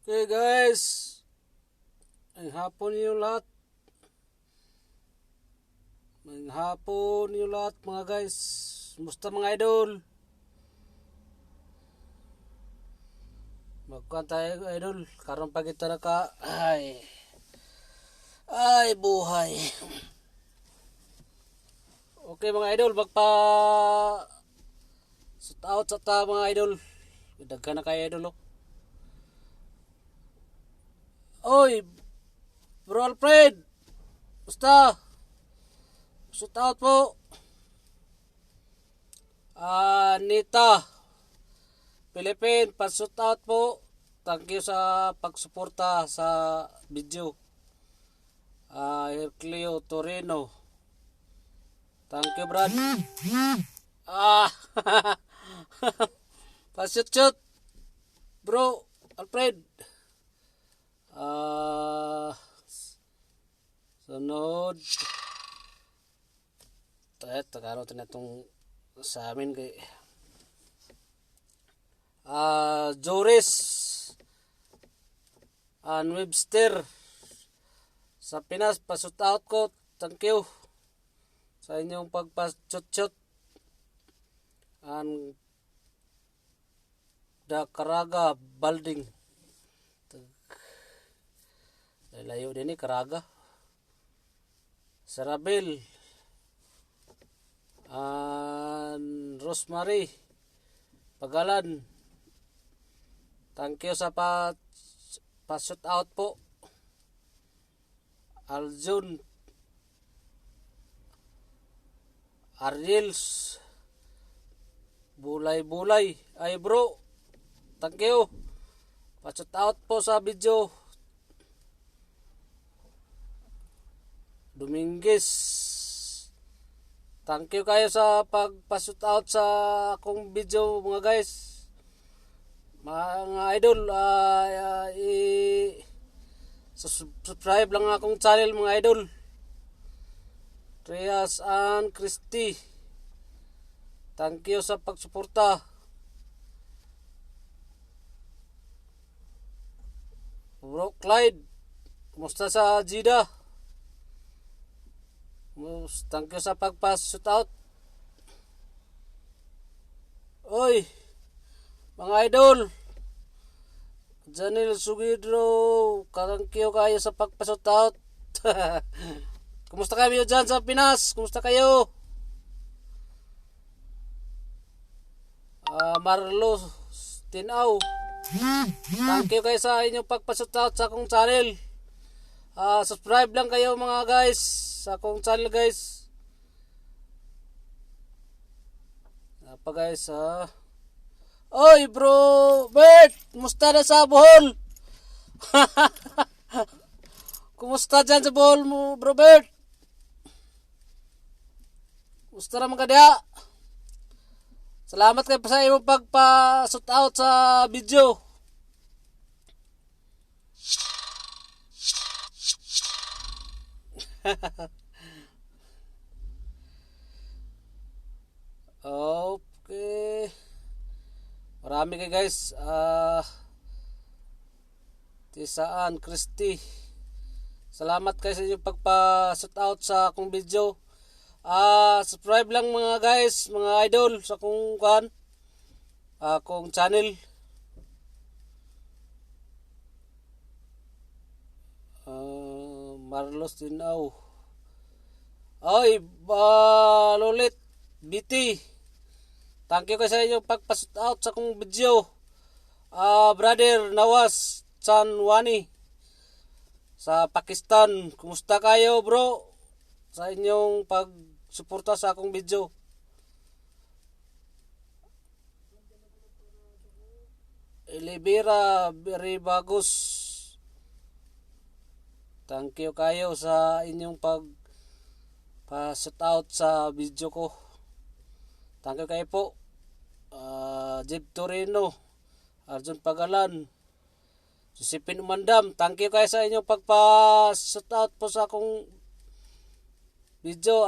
Okay guys, ang hapon niyo lahat. Ang hapon niyo lahat mga guys. Musta mga idol? Magkuhan tayo idol. Karon pa kita naka ay buhay. Okay mga idol, magpa shout out sa ta mga idol. Daghan na kayo idol oh. Oy, Bro Alfred. Musta? Shout out po. Nita Philippine, pa-shout out po. Thank you sa pagsuporta sa video. Herclio Torino. Thank you, Brad. Pa-shoot, Bro Alfred. Sunod. Tagaro na itong sa amin kay Joris and Webster sa Pinas, pa-shout out ko. Thank you sa inyong pagpa-shoot and the Caraga Balding. Layo din ni Caraga. Sarabel and Rosemary Pagalan. Thank you sa pa-shout out po. Aljun Ariels Bulay ay bro, thank you. Pa-shout out po sa video. Dominguez, thank you kayo sa pagpa-shoot out sa akong video mga guys. Mga idol, subscribe lang akong channel mga idol. Trias and Christy, thank you sa pagsuporta. Bro Clyde, kumusta sa Jeddah? Thank you sa pagpa-shoot out. Oy, mga idol, Janil Sugidro, thank you kayo sa pagpa-shoot out. Kumusta kayo dyan sa Pinas? Kumusta kayo? Marlo Tinaw, thank you kayo sa inyong pagpa-shoot out sa akong channel. Subscribe lang kayo mga guys sa akong channel guys. Apa guys Oy bro Bert, kumusta na sa Bohol? Kumusta dyan sa Bohol mo bro Bert? Kumusta na mga dia? Salamat kayo sa iyong pagpa-shoot out sa video. Okay. Marami kayo guys. Tisaan Christy, salamat kayo sa inyong pagpa-shout out sa akong video. Subscribe lang mga guys, mga idol sa akong channel. Marlos Tinaw. Ay, Lolit BT, thank you kayo sa inyong pagpa-shout out sa akong video. Brother Nawaz Chanwani sa Pakistan, kumusta kayo bro? Sa inyong pagsuporta sa akong video. Elibera Beribagos, thank you kayo sa inyong pa-shout out sa video ko. Thank you kayo po. Jeb Torino, Arjun Pagalan, Josephine Umandam, thank you kayo sa inyong pagpa-shout out po sa akong video.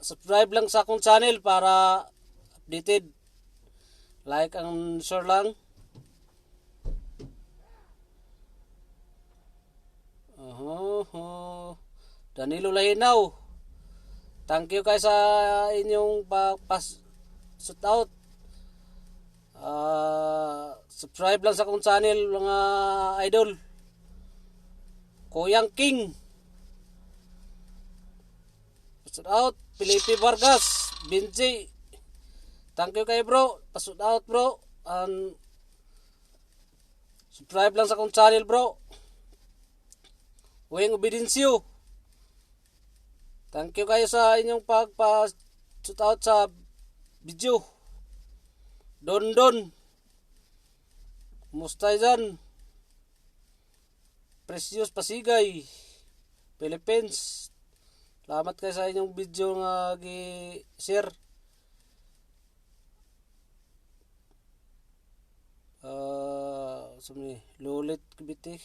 Subscribe lang sa akong channel para updated. Like and share lang. Danilo Lahinaw. Thank you kay sa inyong shout out. Subscribe lang sa akong channel mga idol. Kuyang King. Shout out. Felipe Vargas. Binji. Thank you kay bro. Shout out bro. Subscribe lang sa akong channel bro. Uwing Obidensyo. Thank you kayo sa inyong shout out sa video. Don. Kumusta dyan? Precious Pasigay. Philippines. Salamat kayo sa inyong video nga gi-share. Lulit Bitik.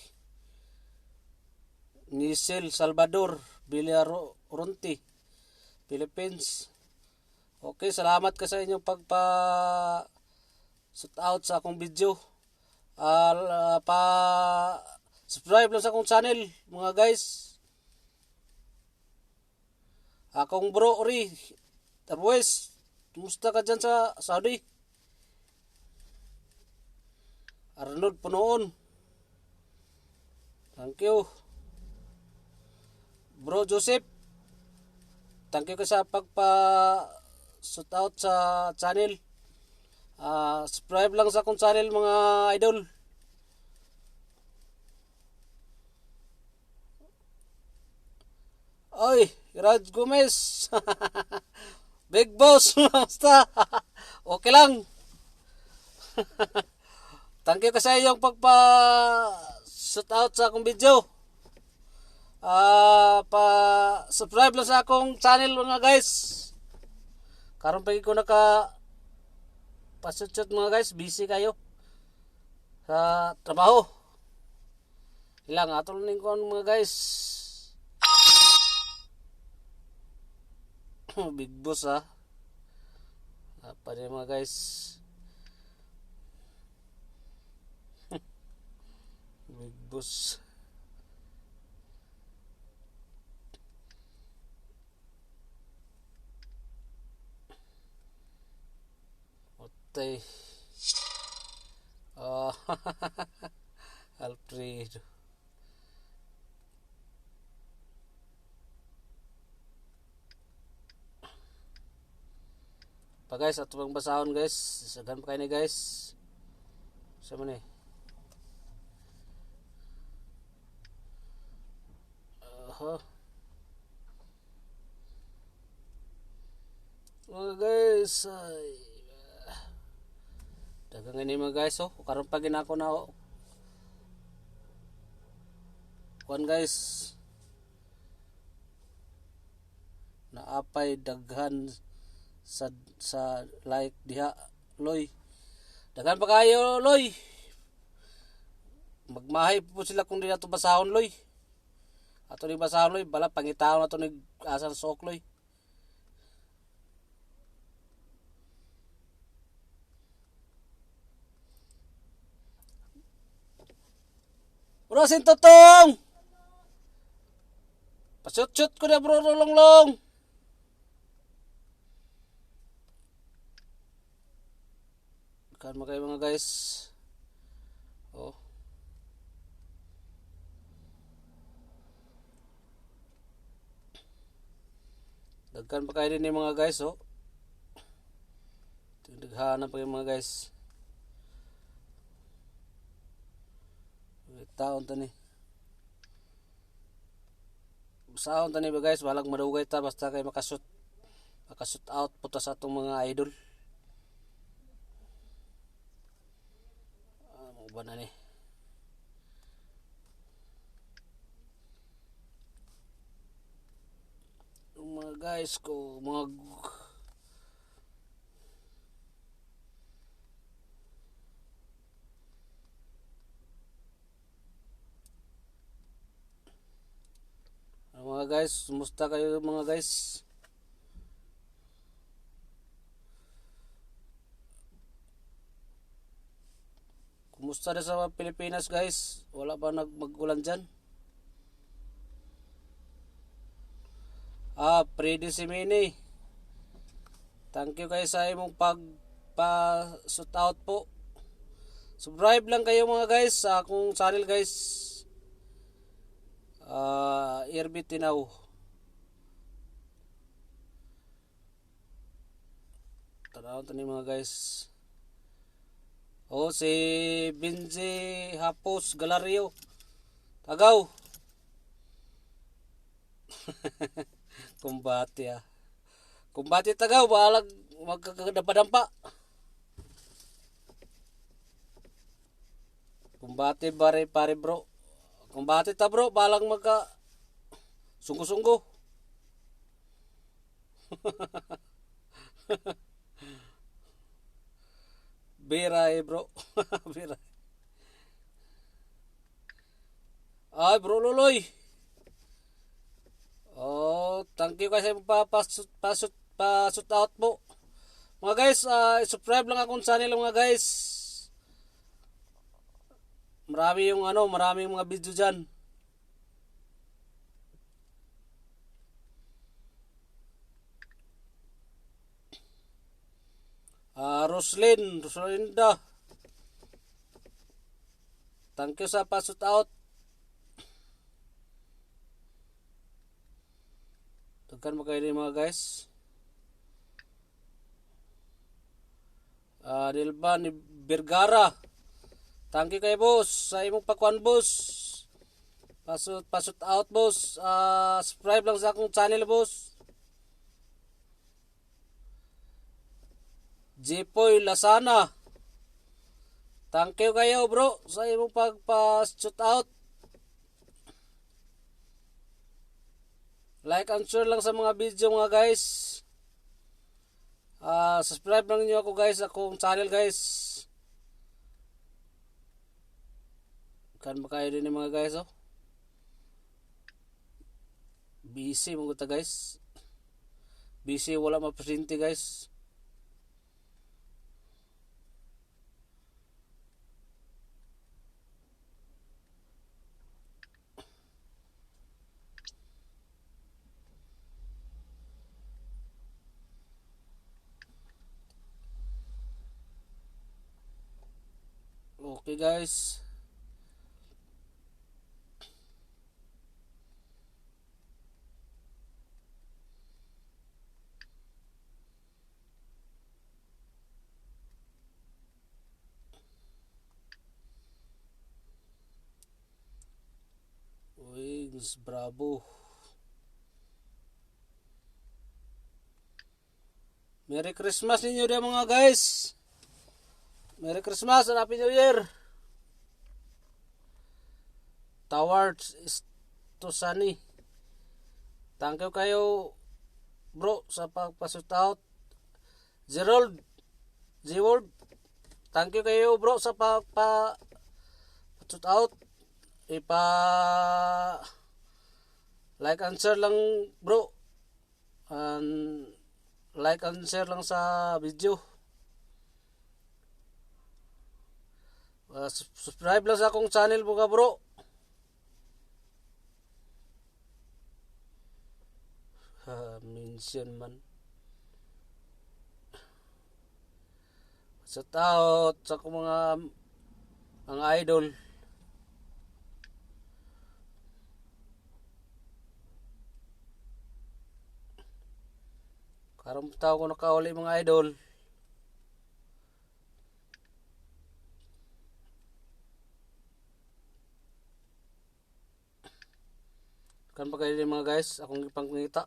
Nisel Salvador. Villaronti. Philippines. Okay, salamat ka sa inyong shout out sa akong video. Subscribe lang sa akong channel mga guys. Akong bro Ori Tarwes. Kumusta ka dyan sa Saudi? Arnold Punoon. Thank you. Bro Joseph. Thank you ka sa shout out sa channel. Subscribe lang sa akong channel mga idol. Oy, Raj Gomez. Big boss. Basta. Okay lang. Thank you kasi yung shout out sa akong video. Subscribe lang sa akong channel mga guys. Karon pa ko shoot mga guys, busy kayo sa trabaho. Ilang atol ning kon mga guys. Big boss ha. Apa din mga guys. Big boss. Otay. Alfredo. Pa guys, ato bang basahon guys. Sagan pa kayo ni guys. Sama ni. Mga guys, dagang ini mga guys, karon pa ginako na kuan guys. Naapay daghan sa like diha loy. Daghan pa kayo loy. Magmahay po sila kung di nato basahon loy. Ato ni basahon loy, bala pangitaon nato ni asar sok loy. Bro, sin Totong! Pasut-sut ko na bro, long. Kan mo kayo mga guys. Dagkan pa kayo din yung mga guys Daghanan pa yung mga guys. Taon tani. Usaon tani ba guys, walang madugay ta basta kay makashoot out puta sa atong mga idol. Mo ba na ni? Mga guys ko mga guys, kumusta kayo mga guys? Kumusta na sa Pilipinas guys? Wala ba mag-ulan dyan? Freddy Simini. Thank you kayo sa imong shoot out po. Subscribe lang kayo mga guys sa akong channel guys. Irbit Tinaw. Tanaw to ni mga guys. Si Binzi Hapos Galario. Tagaw. Kumbati Kumbati Tagaw, balag magkakadampa-dampa. Kumbati pare bro. Kumbati ta bro, balang magka sungguh-sungguh. Bira bro. Bira. Ay bro Loloy. Thank you kasi pa-shoot out po. Mga guys, subscribe lang akong channel mga guys. Maraming mga video diyan. Rosalinda. Thank you sa pa-shoot out. Tugkan mo kayo din mga guys. Dilban Vergara. Thank you kay boss sa imong pakuan boss. Pasut out boss. Subscribe lang sa akong channel boss. Jipoy Lasana. Thank you kayo bro sa imong pagpa-shoot out. Like and share lang sa mga video mga guys. Subscribe lang niyo ako guys, akong channel guys. Kan makayo din mga guys Busy mga ta guys. Busy wala mapresente guys. Okay guys. Wings Bravo. Merry Christmas ninyo dia mga guys. Merry Christmas and Happy New Year. Towards to sunny. Thank you kayo bro sa pagpa-shoot out. Gerald G-World. Thank you kayo bro sa pagpa-shoot out. Like and share lang bro. And like and share lang sa video. Subscribe lang sa akong channel mga bro. Mention man. Shout out sa akong mga idol. Karong tao ko nakauli mga idol. Kan pa kayo mga guys, akong ipangkita.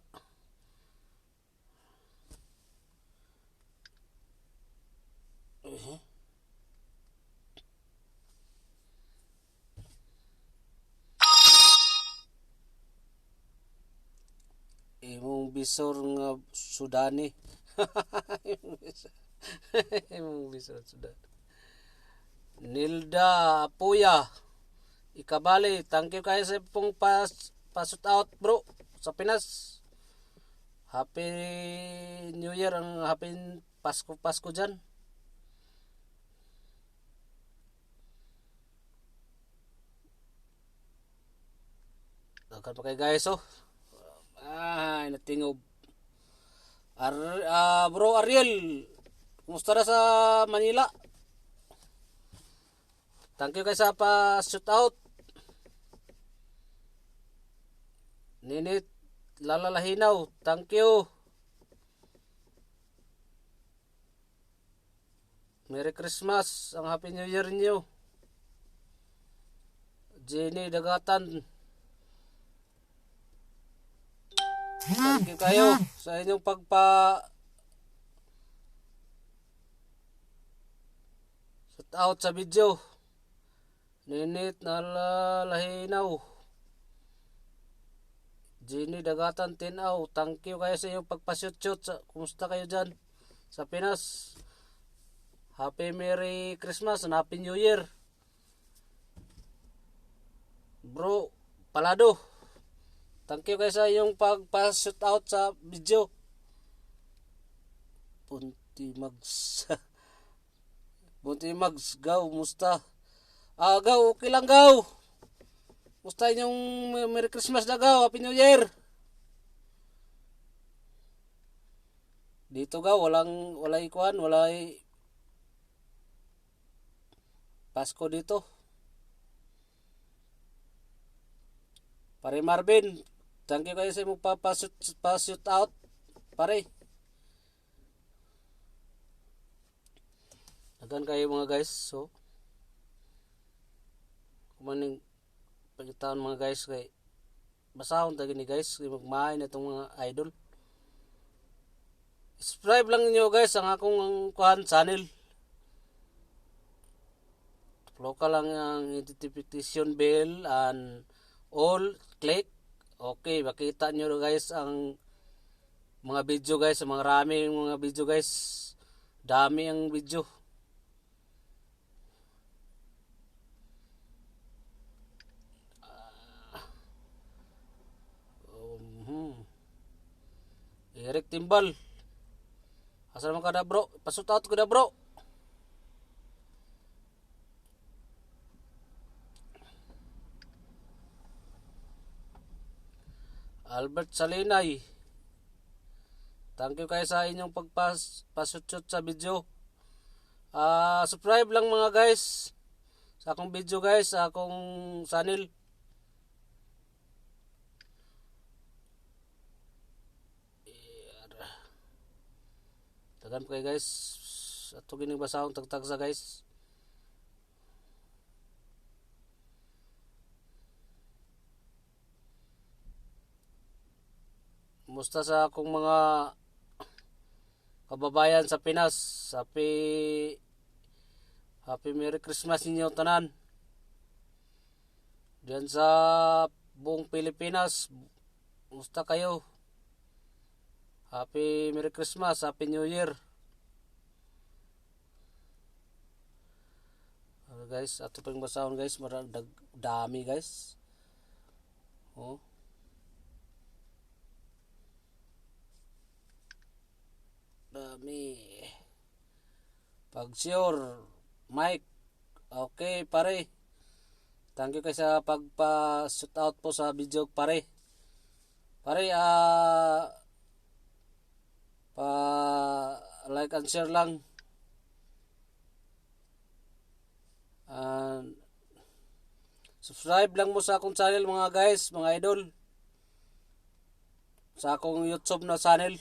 Imong bisor nga Sudani. Imong bisor Sudani. Nilda Puya Ikabali, thank you kayo sa pong pasut out bro sa Pinas. Happy New Year, ang happy Pasko dyan. Dagan pa kayo guys Ay, natingob. Bro Ariel, kumusta na sa Manila? Thank you kay sa pa shoot out. Ninit Lalalahinaw, thank you. Merry Christmas, ang Happy New Year niyo. Jenny Dagatan, thank you kayo sa inyong shoot out sa video. Ninit Nalalahinaw, Jenny Dagatan Tinaw, thank you kayo sa inyong pagpa-shoot. Kumusta kayo dyan sa Pinas? Happy Merry Christmas and Happy New Year. Bro Palado, thank you kayo sa iyong pagpa-shoot out sa video. Bunti Mags Gaw, musta? Gaw, okay lang Gaw. Musta inyong Merry Christmas na Gaw, Happy New Year. Dito Gaw, walay Pasko dito. Pare Marvin, thank you kayo sa imong pa-shoot out, pare. Dagan kayo mga guys, so kumaning pagitaon mga guys kay basahon tagi ni guys kay magmahay na itong mga idol. Subscribe lang niyo guys ang akong channel. Local lang ang notification bell and all, click. Okay, makita nyo guys ang mga video guys, mga rami yung mga video guys. Dami ang video. Eric Timbal, asa naman ka na bro? Pasut out ko na bro. Albert Salinay, thank you kayo sa inyong pagpasut sa video. Subscribe lang mga guys sa akong video guys, sa akong channel. Tagan po kayo guys, ato gining basahon tagtagsa guys. Musta sa akong mga kababayan sa Pinas. Happy Merry Christmas ninyo tanan. Diyan sa buong Pilipinas, musta kayo? Happy Merry Christmas, Happy New Year. Guys, ato pang basahon guys, dami guys. Oh. Dami. Pag-sure, Mike. Okay, pare. Thank you kayo sa pagpa-shoot out po sa video, pare. Pare, like and share lang. Subscribe lang mo sa akong channel mga guys, mga idol. Sa akong YouTube na channel.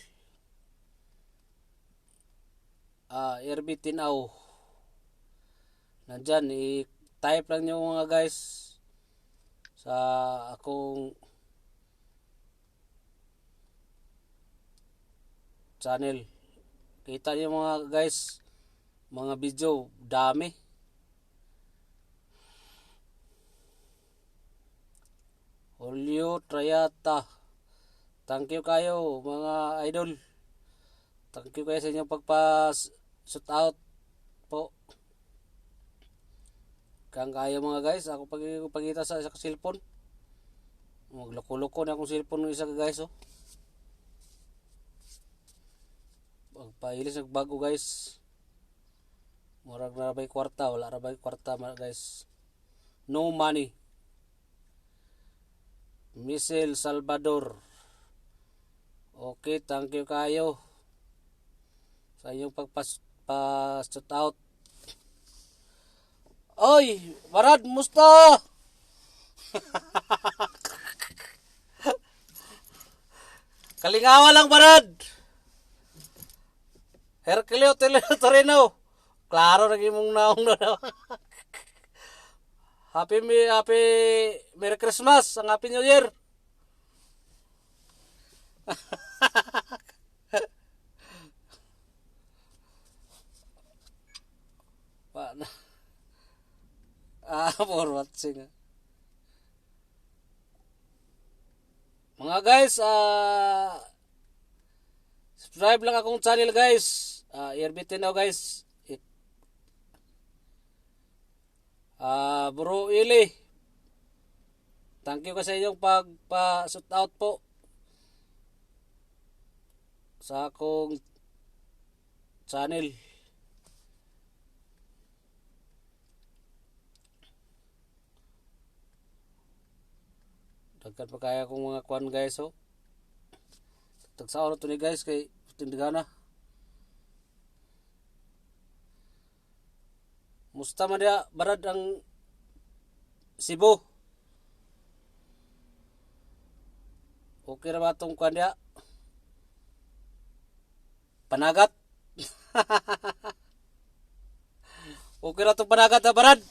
RB Tinaw. Nandyan, i-type lang nyo mga guys sa akong channel. Kita nyo mga guys, mga video, dami. Julio Trayata, thank you kayo mga idol. Thank you kayo sa inyong pagpa-shoot out po. Kang kayo mga guys, ako pagkita sa cellphone. Magloko-loko na akong cellphone ng isa guys. Pagpailis nagbago guys. Murag na rabay kwarta, wala rabay kwarta guys. No money. Michelle Salvador, Okay, thank you kayo sa inyong pagpa-shout out. Oy, Barad, musta? Kalingawa lang, Barad. Herculeo Torino. Klaro naging mong naong na. Happy Merry Christmas, ang Happy New Year. Paano? For watching. Mga guys, subscribe lang akong channel guys. Irbitin na guys. Bro Ili. Thank you kasi inyong pagpa-shout out po sa akong channel. Dagkan pa kaya akong mga kwan guys oh. Tagsaon na to ni guys kay tindigana. Musta man dia Barad ang Cebu? Okay ra ba tong kwan dia? Panagat? Okay ra tong panagat ha Barad?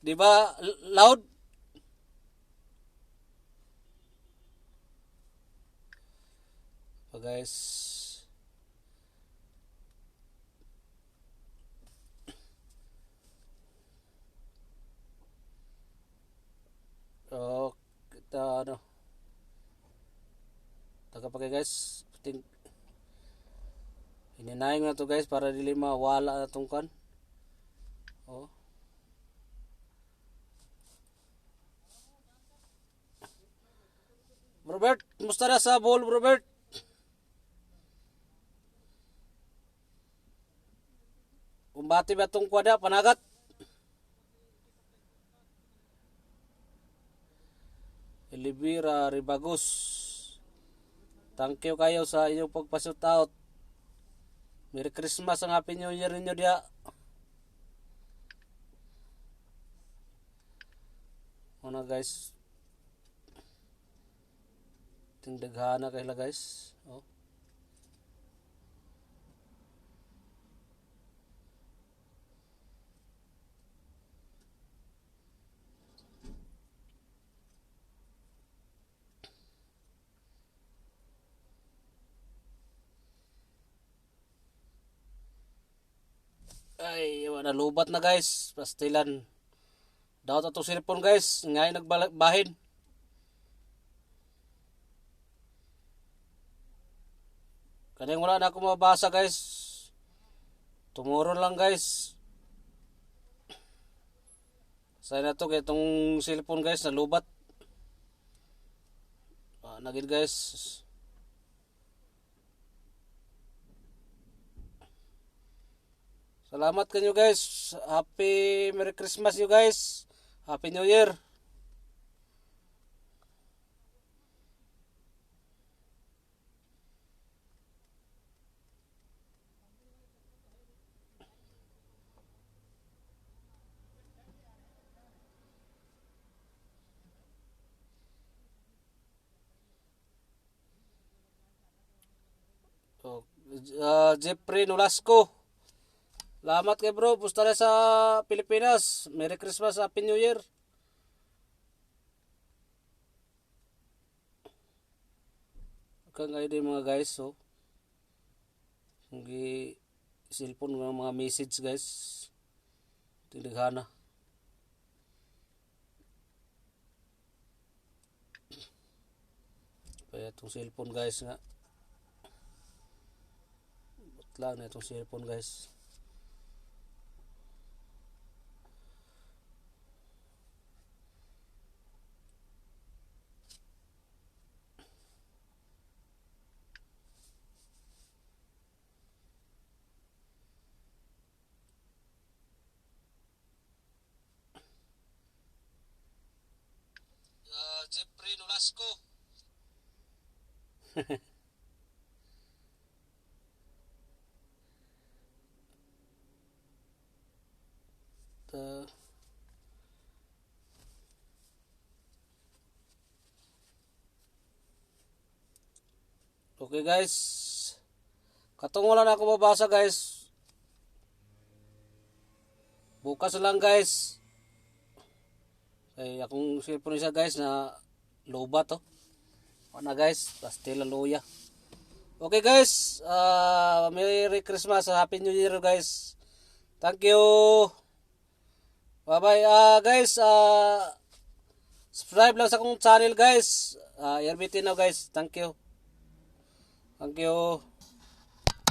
Di ba loud? Guys. Oh, kita ano. Taga pa guys. Hininayin na to guys para dili mawala na tong kan. Oh. Robert, musta na sa ball, Robert? Kumbati ba itong kwada, panagat? Elivira Ribagos. Thank you kayo sa inyong pagpa-shout out. Merry Christmas ang Happy New Year ninyo dia. Una guys. Tindaghana kayo guys. Oh. Ay, nalubat na guys. Pastilan. Daot atong cellphone guys. Ngayon nagbahin. Kanang wala na ako mabasa guys. Tomorrow lang guys. Say na to kay itong cellphone guys nalubat. Nagin guys. Salamat kanyo guys. Happy Merry Christmas you guys. Happy New Year. Jeffrey Nolasco. Salamat kay bro. Pusta na sa Pilipinas. Merry Christmas, Happy New Year. Kang kayo din mga guys. So. Hindi cellphone ng mga message guys. Tindaghana. Kaya itong cellphone guys nga. Lang na itong cellphone guys. Jeffrey Nolasco. Uh, okay guys. Katong wala na ako mabasa guys. Bukas lang guys. Ay akong cellphone isa guys na loba to. Ano guys, pastila luya. Okay guys, Merry Christmas, Happy New Year guys. Thank you. Bye bye guys. Subscribe lang sa akong channel guys. RBT now guys. Thank you. Thank you.